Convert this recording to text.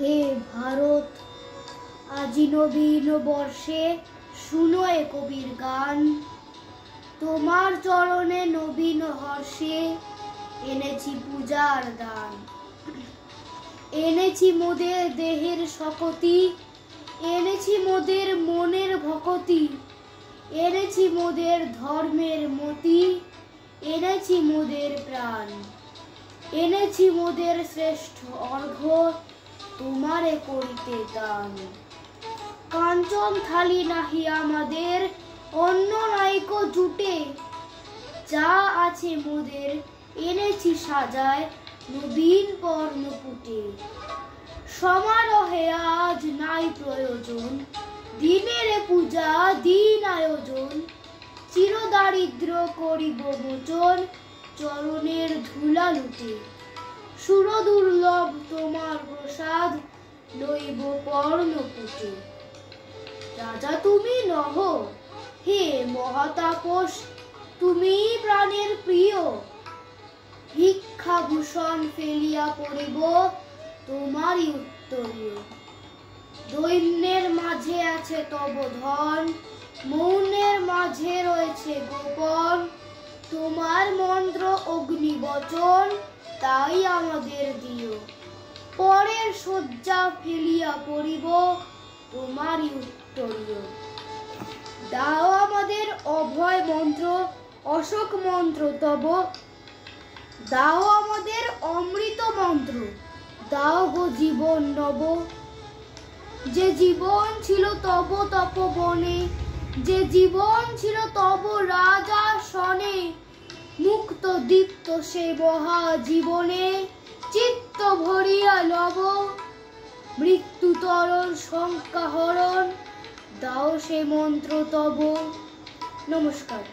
হে ভারত, আজি নবীন বর্ষে শুনো এ কবির গান। তোমার চরণে নবীন হর্ষে এনেছি পূজার দান। এনেছি মোদের দেহের শকতি, এনেছি মোদের মনের ভকতি, এনেছি মোদের ধর্মের মতি, এনেছি মোদের প্রাণ, এনেছি মোদের শ্রেষ্ঠ অর্ঘ্য তোমারে করিতে দান। কাঞ্চন থালি নাহি আমাদের, অন্য নাইকো জুটে, যা আছে মোদের এনেছি সাজায় নবীন পর্ণপুটে। সমারোহে আজ নাই প্রয়োজন, দিনের পূজা দিন আয়োজন। চিরদারিদ্র করিব মোচন চরণের ধুলা লুটে। সুরদুর্লভ তোমার প্রসাদ লইব পর্ণপুটে। রাজা তুমি নহ, হে মহাতাপস তুমি প্রাণের প্রিয়। ভিক্ষাভূষণ ফেলিয়া পড়িব তোমারই উত্তরীয়। দৈন্যের মাঝে আছে তব ধন, মৌনের মাঝে রয়েছে গোপন। তোমার মন্ত্র অগ্নিবচন, তাই আমাদের দিও। পরের শয্যা ফেলিয়া পড়িব তোমারই উত্তরীয়। দাও আমাদের অভয় মন্ত্র, অশোক মন্ত্র তব। দাও আমাদের অমৃত মন্ত্র, দাও গো জীবন নব। যে জীবন ছিল তব তপবনে, যে জীবন ছিল তব রাজাসনে। মুক্ত দীপ্ত সে মহা জীবনে, চিত্ত ভরিয়া লব। মৃত্যু তরণ শঙ্কা হরণ, দাও সে মন্ত্র তব। নমস্কার।